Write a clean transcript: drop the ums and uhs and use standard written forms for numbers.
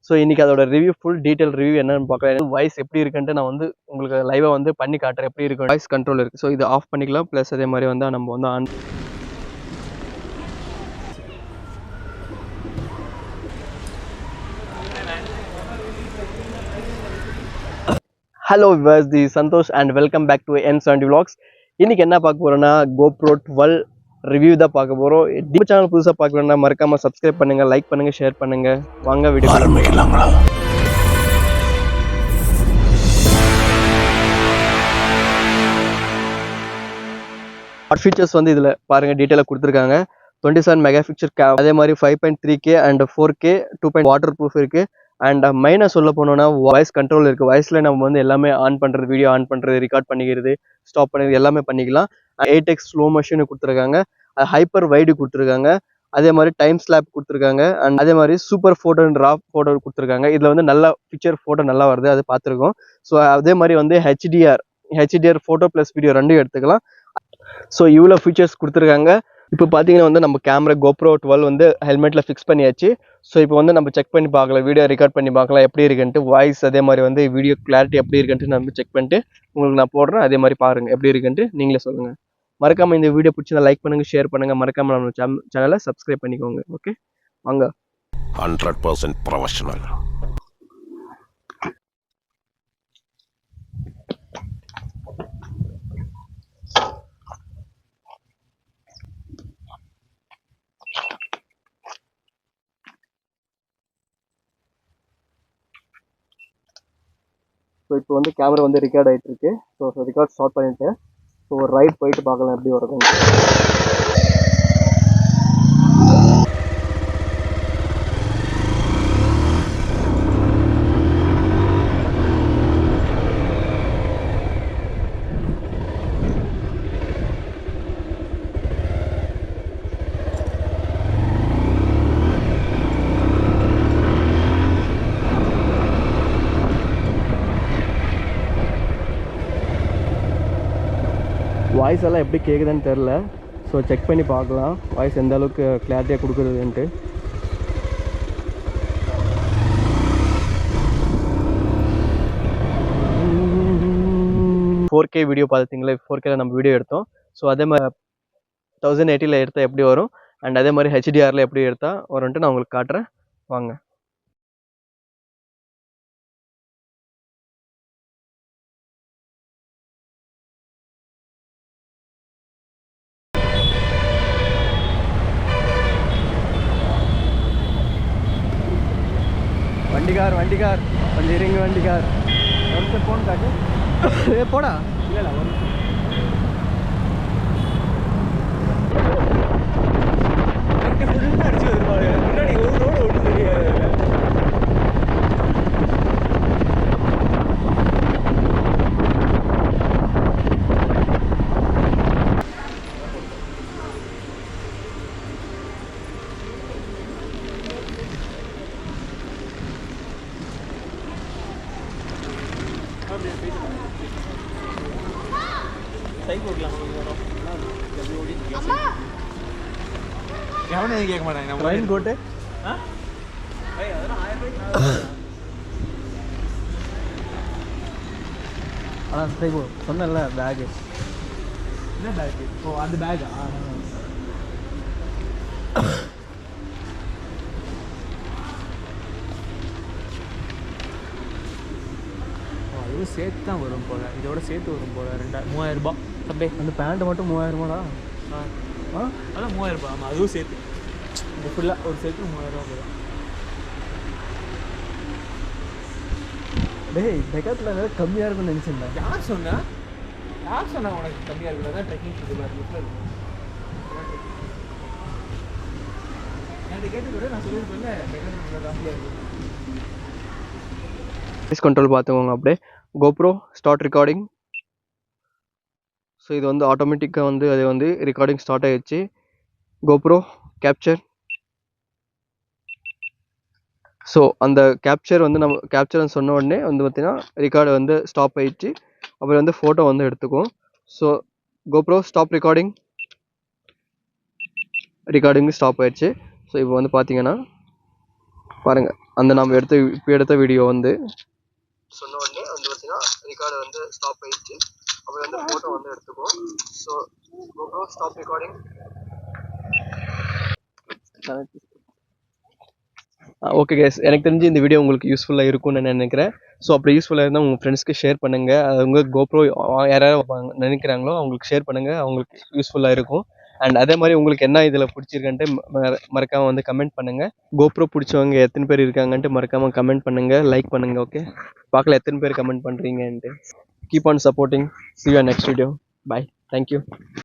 So இன்றைக்கி அதோட review full detail review என்னென்னு பார்க்கலாம். வாய்ஸ் எப்படி இருக்குன்ட்டு நான் வந்து உங்களுக்கு லைவாக வந்து பண்ணி காட்டுறேன். எப்படி இருக்கும் வாய்ஸ் கண்ட்ரோல் இருக்குது. ஸோ இது ஆஃப் பண்ணிக்கலாம். ப்ளஸ் அதே மாதிரி வந்து நம்ம வந்து on. Hello viewers, the Santhosh and welcome back to N70 Vlogs. இன்றைக்கி என்ன பார்க்க போகிறோன்னா GoPro 12 ரிவ்யூ தான் பார்க்க போகிறோம். நம்ம சேனல் புதுசாக பார்க்கலன்னா மறக்காமல் சப்ஸ்கிரைப் பண்ணுங்கள், லைக் பண்ணுங்கள், ஷேர் பண்ணுங்கள். வாங்க வீடியோ ஆரம்பிக்கலாங்களா? வாட் ஃபீச்சர்ஸ் வந்து இதில் பாருங்கள், டீட்டெயிலாக கொடுத்துருக்காங்க. 27 மெகா பிக்சர் அதே மாதிரி 5.3K and 4K 2. Water proof இருக்குது. அண்ட் மெயினாக சொல்ல போனோன்னா வாய்ஸ் கண்ட்ரோல் இருக்குது. வாய்ஸில் நம்ம வந்து எல்லாமே ஆன் பண்ணுறது, வீடியோ ஆன் பண்ணுறது, ரெக்கார்ட் பண்ணிக்கிறது, ஸ்டாப் பண்ணுறது எல்லாமே பண்ணிக்கலாம். 8x ஸ்லோ மோஷனு கொடுத்துருக்காங்க. ஹைப்பர் வைடு கொடுத்துருக்காங்க. அதே மாதிரி டைம் ஸ்லாப் கொடுத்துருக்காங்க. அண்ட் அதே மாதிரி super photo and raw photo கொடுத்துருக்காங்க. இதில் வந்து நல்லா பிக்சர் ஃபோட்டோ நல்லா வருது, அது பார்த்துருக்கோம். ஸோ அதே மாதிரி வந்து ஹெச்டிஆர் ஃபோட்டோ ப்ளஸ் வீடியோ ரெண்டும் எடுத்துக்கலாம். ஸோ இவ்வளோ ஃபீச்சர்ஸ் கொடுத்துருக்காங்க. இப்போ பார்த்தீங்கன்னா வந்து நம்ம கேமரா GoPro 12 வந்து ஹெல்மெட்டில் ஃபிக்ஸ் பண்ணியாச்சு. ஸோ இப்போ வந்து நம்ம செக் பண்ணி பார்க்கலாம், வீடியோ ரெக்கார்ட் பண்ணி பார்க்கலாம் எப்படி இருக்குன்ட்டு. வாய்ஸ் அதே மாதிரி வந்து வீடியோ கிளாரிட்டி எப்படி இருக்குன்ட்டு நம்ம செக் பண்ணிட்டு உங்களுக்கு நான் போடுறேன். அதே மாதிரி பாருங்கள் எப்படி இருக்குன்ட்டு நீங்களே சொல்லுங்கள். மறக்காமல் இந்த வீடியோ பிடிச்சதை லைக் பண்ணுங்கள், ஷேர் பண்ணுங்கள். மறக்காமல் நம்ம சேனலை சப்ஸ்கிரைப் பண்ணிக்கோங்க. ஓகே வாங்க. 100% ப்ரொஃபஷனல். ஸோ இப்போ வந்து கேமரா வந்து ரெக்கார்ட் ஆகிட்டு இருக்கு. ஸோ ரெக்கார்ட் ஸ்டார்ட் பண்ணிட்டு ஸோ ஒரு ரைட் போயிட்டு பார்க்கலாம் எப்படி வருதுன்னு. வாய்ஸ் எல்லாம் எப்படி கேட்குதுன்னு தெரில. ஸோ செக் பண்ணி பார்க்கலாம் வாய்ஸ் எந்த அளவுக்கு கிளாரிட்டியாக கொடுக்குறதுன்ட்டு. K video பார்த்துட்டிங்களா? 4Kல நம்ம வீடியோ எடுத்தோம். ஸோ அதே மாதிரி 1080ல் எடுத்தால் எப்படி வரும், அண்ட் அதே மாதிரி HDRல எப்படி எடுத்தால் வரும்ன்ட்டு நான் உங்களுக்கு காட்டுறேன். வாங்க. வண்டிகார் கொஞ்சம் இறங்கி வண்டிகார். ஒரு ஃபோன் காட்டு. ஏ போடா. இல்லை ஒரு அடிச்சு வருவாங்க முன்னாடி ஒரு ரோடு ஒன்றும் தெரியாது. எவனே கேட்க மாட்டாங்க. ட்ரெயின் கோட்டு அதான் சரி போ சொன்னல பேகு. என்ன பேகு? ஓ அந்த பேகா? இது சேர்த்து தான் வரும் போல், இதோட சேர்த்து வரும் போல். 3000 ரூபா அப்படியே. அந்த பேண்ட்டு மட்டும் 3000 ரூபாடா. அதான் 3000 ரூபா. ஆமாம் அதுவும் சேர்த்து இந்த ஃபுல்லாக ஒரு சேர்த்து 3000 ரூபா போதும். டேய் டெக்காத்தில் ஏதாவது கம்மியாக இருக்கும்னு நினச்சிருந்தேன். யார் சொன்னா உனக்கு கம்மியாக இருக்குல்ல? தான் ட்ரெக்கிங் ஃபுட்டு இருக்கும். என்கிட்ட கேட்டு கூட நான் சொல்லியிருக்கேன்ல டெக்காத்தில் காஸ்ட்லியாக இருக்கும். வாய்ஸ் கண்ட்ரோல் பார்த்துக்கோங்க. அப்படியே GoPro ஸ்டார்ட் ரெக்கார்டிங். ஸோ இது வந்து ஆட்டோமேட்டிக்காக வந்து அது வந்து ரெக்கார்டிங் ஸ்டார்ட் ஆகிடுச்சு. GoPro capture. ஸோ அந்த கேப்சர் வந்து நம்ம கேப்சர்னு சொன்ன உடனே வந்து பார்த்திங்கன்னா ரெக்கார்டு வந்து ஸ்டாப் ஆகிடுச்சு. அப்புறம் வந்து ஃபோட்டோ வந்து எடுத்துக்கும். So GoPro stop recording stop ஆகிடுச்சு. ஸோ இப்போ வந்து பார்த்திங்கன்னா பாருங்கள் அந்த நம்ம இப்போ எடுத்த வீடியோ வந்து சொன்ன உடனே வந்து பார்த்தீங்கன்னா ரெக்கார்டு வந்து ஸ்டாப் ஆயிடுச்சு. அப்புறம் வந்து ஃபோட்டோ வந்து எடுத்துக்கும். So GoPro stop recording. Okay guys, எனக்கு தெரிஞ்சு இந்த வீடியோ உங்களுக்கு யூஸ்ஃபுல்லாக இருக்கும்னு நான் நினைக்கிறேன். ஸோ அப்படி யூஸ்ஃபுல்லாக இருந்தால் உங்கள் ஃப்ரெண்ட்ஸ்க்கு ஷேர் பண்ணுங்கள். அவங்க GoPro யாராவது நினைக்கிறாங்களோ அவங்களுக்கு ஷேர் பண்ணுங்கள், அவங்களுக்கு யூஸ்ஃபுல்லாக இருக்கும். அண்ட் அதே மாதிரி உங்களுக்கு என்ன இதில் பிடிச்சிருக்கன்ட்டு மறக்காமல் வந்து கமெண்ட் பண்ணுங்கள். GoPro பிடிச்சவங்க எத்தனை பேர் இருக்காங்கன்ட்டு மறக்காமல் கமெண்ட் பண்ணுங்கள், லைக் பண்ணுங்கள். ஓகே, பார்க்கல எத்தனை பேர் கமெண்ட் பண்ணுறீங்கன்ட்டு. Keep on supporting. See you next video. Bye. Thank you.